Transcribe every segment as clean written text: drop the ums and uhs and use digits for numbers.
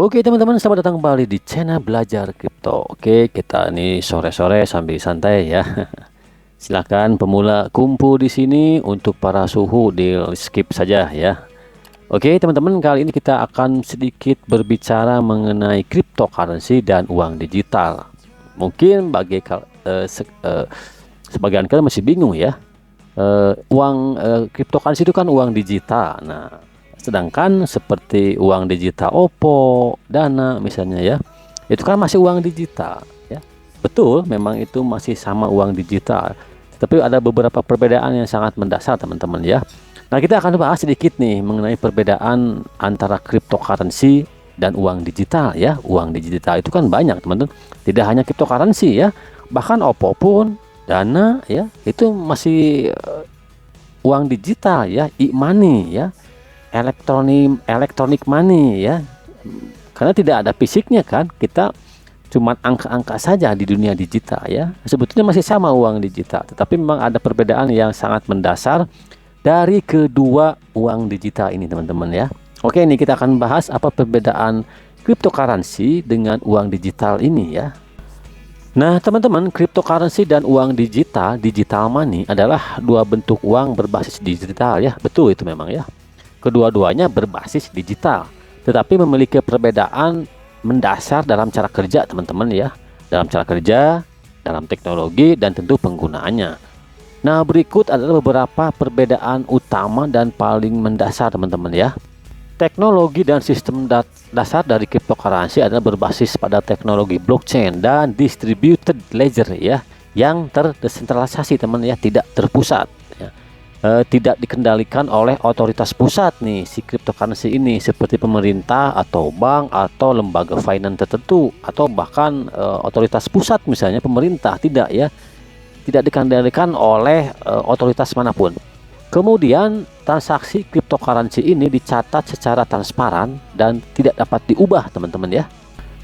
Oke teman-teman, selamat datang kembali di channel belajar kripto. Oke, kita nih sore-sore sambil santai ya. Silakan pemula kumpul di sini, untuk para suhu di skip saja ya. Oke teman-teman, kali ini kita akan sedikit berbicara mengenai cryptocurrency dan uang digital. Mungkin sebagian kalian masih bingung ya. Uang cryptocurrency itu kan uang digital. Nah, sedangkan seperti uang digital Oppo, Dana misalnya ya, itu kan masih uang digital ya. Betul, memang itu masih sama uang digital, tetapi ada beberapa perbedaan yang sangat mendasar teman-teman ya. Nah, kita akan bahas sedikit nih mengenai perbedaan antara cryptocurrency dan uang digital ya. Uang digital itu kan banyak teman-teman, tidak hanya cryptocurrency ya, bahkan Oppo pun, Dana ya, itu masih uang digital ya, e-money ya, elektronik money ya, karena tidak ada fisiknya kan, kita cuma angka-angka saja di dunia digital ya. Sebetulnya masih sama uang digital, tetapi memang ada perbedaan yang sangat mendasar dari kedua uang digital ini teman-teman ya. Oke, ini kita akan bahas apa perbedaan cryptocurrency dengan uang digital ini ya. Nah teman-teman, cryptocurrency dan uang digital, digital money adalah dua bentuk uang berbasis digital ya. Betul itu memang ya. Kedua-duanya berbasis digital, tetapi memiliki perbedaan mendasar dalam cara kerja teman-teman ya. Dalam cara kerja, dalam teknologi, dan tentu penggunaannya. Nah, berikut adalah beberapa perbedaan utama dan paling mendasar teman-teman ya. Teknologi dan sistem dasar dari cryptocurrency adalah berbasis pada teknologi blockchain dan distributed ledger ya, yang terdesentralisasi teman ya, tidak terpusat ya. Tidak dikendalikan oleh otoritas pusat nih si cryptocurrency ini, seperti pemerintah atau bank atau lembaga finance tertentu, atau bahkan otoritas pusat misalnya pemerintah, tidak ya, tidak dikendalikan oleh otoritas manapun. Kemudian transaksi cryptocurrency ini dicatat secara transparan dan tidak dapat diubah teman-teman ya.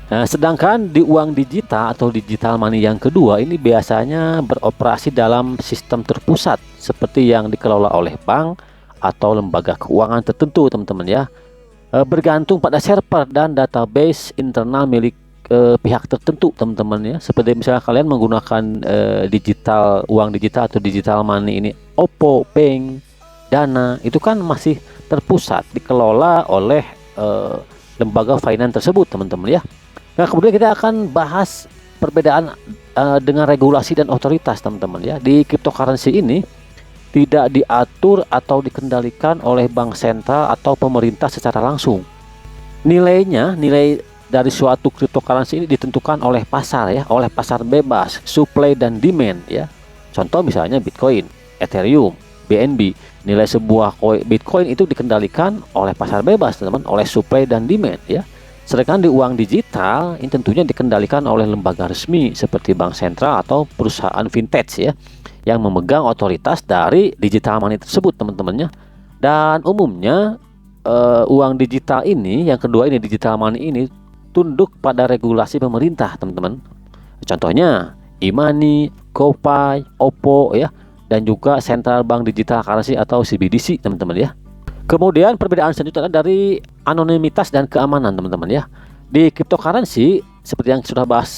Nah, sedangkan di uang digital atau digital money yang kedua ini biasanya beroperasi dalam sistem terpusat, seperti yang dikelola oleh bank atau lembaga keuangan tertentu teman-teman ya. Bergantung pada server dan database internal milik pihak tertentu teman-teman ya. Seperti misalnya kalian menggunakan uang digital atau digital money ini, Oppo, Bank, Dana, itu kan masih terpusat, dikelola oleh lembaga finance tersebut teman-teman ya. Nah, kemudian kita akan bahas perbedaan dengan regulasi dan otoritas teman-teman ya. Di cryptocurrency ini tidak diatur atau dikendalikan oleh bank sentral atau pemerintah secara langsung. Nilai dari suatu cryptocurrency ini ditentukan oleh pasar ya, oleh pasar bebas, supply dan demand ya. Contoh misalnya Bitcoin, Ethereum, BNB. Nilai sebuah Bitcoin itu dikendalikan oleh pasar bebas teman-teman, oleh supply dan demand ya. Sedangkan di uang digital ini tentunya dikendalikan oleh lembaga resmi seperti bank sentral atau perusahaan fintech ya, yang memegang otoritas dari digital money tersebut teman-temannya. Dan umumnya uang digital ini, yang kedua ini, digital money ini tunduk pada regulasi pemerintah teman-teman. Contohnya e-money, GoPay, Oppo ya, dan juga Central Bank Digital Currency atau CBDC teman-teman ya. Kemudian perbedaan selanjutnya dari anonimitas dan keamanan teman-teman ya. Di cryptocurrency seperti yang sudah bahas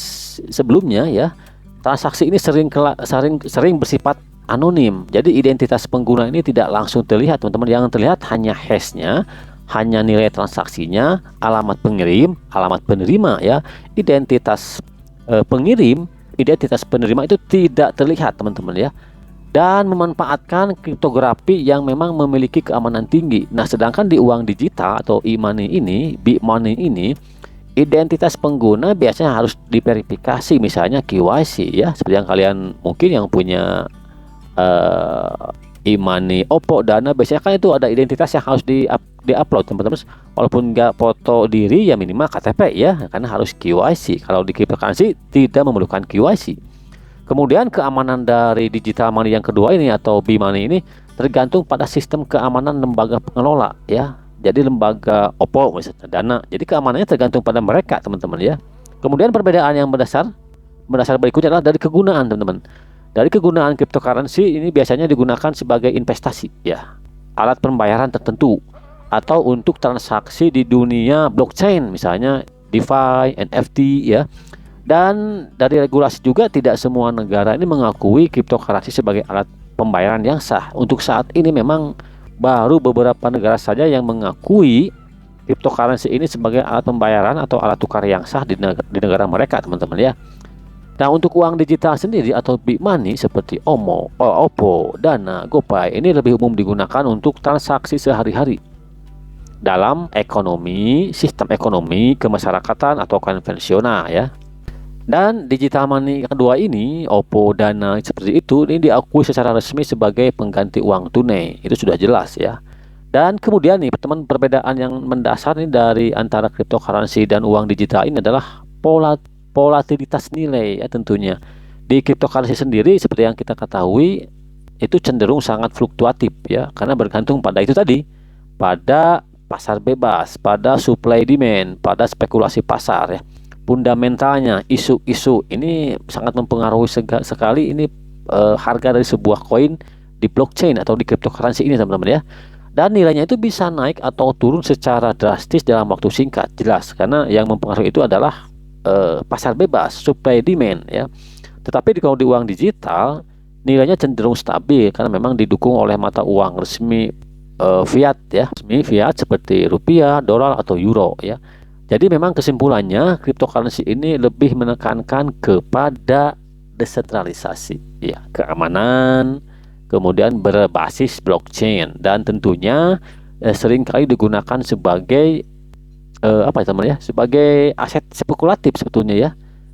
sebelumnya ya, transaksi ini sering bersifat anonim. Jadi identitas pengguna ini tidak langsung terlihat teman-teman. Yang terlihat hanya hashnya, hanya nilai transaksinya, alamat pengirim, alamat penerima ya. Identitas pengirim, identitas penerima itu tidak terlihat teman-teman ya. Dan memanfaatkan kriptografi yang memang memiliki keamanan tinggi. Nah, sedangkan di uang digital atau e-money ini, B-money ini, identitas pengguna biasanya harus diverifikasi, misalnya KYC ya. Seperti yang kalian mungkin yang punya e-money Oppo, Dana, biasanya kan itu ada identitas yang harus di-upload teman-teman. Walaupun nggak foto diri ya, minimal KTP ya, karena harus KYC. Kalau di cryptocurrency tidak memerlukan KYC. Kemudian keamanan dari digital money yang kedua ini atau B-money ini tergantung pada sistem keamanan lembaga pengelola ya. Jadi lembaga Oppo misalnya, Dana, jadi keamanannya tergantung pada mereka teman-teman ya. Kemudian perbedaan yang mendasar berikutnya adalah dari kegunaan teman-teman. Dari kegunaan cryptocurrency ini biasanya digunakan sebagai investasi ya, alat pembayaran tertentu, atau untuk transaksi di dunia blockchain, misalnya DeFi, NFT ya. Dan dari regulasi juga tidak semua negara ini mengakui cryptocurrency sebagai alat pembayaran yang sah. Untuk saat ini memang baru beberapa negara saja yang mengakui cryptocurrency ini sebagai alat pembayaran atau alat tukar yang sah di negara mereka, teman-teman ya. Nah, untuk uang digital sendiri atau big money seperti Oppo, Dana, GoPay ini lebih umum digunakan untuk transaksi sehari-hari dalam sistem ekonomi kemasyarakatan atau konvensional ya. Dan digital money kedua ini, Oppo, Dana seperti itu, ini diakui secara resmi sebagai pengganti uang tunai. Itu sudah jelas ya. Dan kemudian nih, teman, perbedaan yang mendasar nih dari antara cryptocurrency dan uang digital ini adalah volatilitas nilai ya tentunya. Di cryptocurrency sendiri seperti yang kita ketahui itu cenderung sangat fluktuatif ya, karena bergantung pada itu tadi, pada pasar bebas, pada supply demand, pada spekulasi pasar ya. Fundamentalnya isu-isu ini sangat mempengaruhi sekali ini harga dari sebuah koin di blockchain atau di cryptocurrency ini, teman-teman ya. Dan nilainya itu bisa naik atau turun secara drastis dalam waktu singkat, jelas, karena yang mempengaruhi itu adalah pasar bebas, supply demand ya. Tetapi kalau di uang digital nilainya cenderung stabil karena memang didukung oleh mata uang resmi fiat ya, resmi fiat seperti rupiah, dolar atau euro ya. Jadi memang kesimpulannya cryptocurrency ini lebih menekankan kepada desentralisasi ya, keamanan, kemudian berbasis blockchain, dan tentunya seringkali digunakan sebagai apa teman ya, sebagai aset spekulatif sebetulnya ya,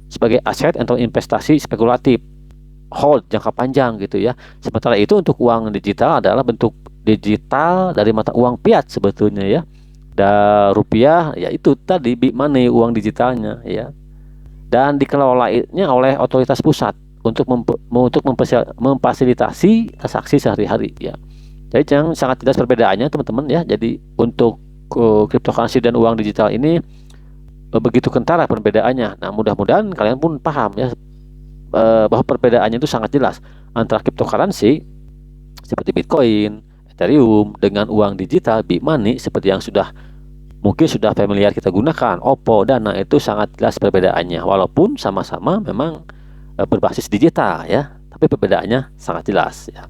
sebagai aset atau investasi spekulatif hold jangka panjang gitu ya. Sementara itu untuk uang digital adalah bentuk digital dari mata uang fiat sebetulnya ya. Dan rupiah ya itu tadi big money, uang digitalnya ya. Dan dikelolanya oleh otoritas pusat untuk memfasilitasi transaksi sehari-hari ya. Jadi yang sangat jelas perbedaannya teman-teman ya. Jadi untuk cryptocurrency dan uang digital ini begitu kentara perbedaannya. Nah, mudah-mudahan kalian pun paham ya bahwa perbedaannya itu sangat jelas antara cryptocurrency seperti Bitcoin, Ethereum dengan uang digital big money seperti yang mungkin sudah familiar kita gunakan, Oppo, Dana, itu sangat jelas perbedaannya. Walaupun sama-sama memang berbasis digital ya, tapi perbedaannya sangat jelas ya.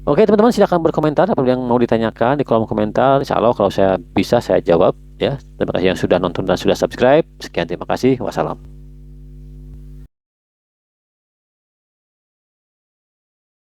Oke teman-teman, silakan berkomentar apa yang mau ditanyakan di kolom komentar. Insya Allah kalau saya bisa saya jawab ya. Terima kasih yang sudah nonton dan sudah subscribe. Sekian, terima kasih. Wassalam.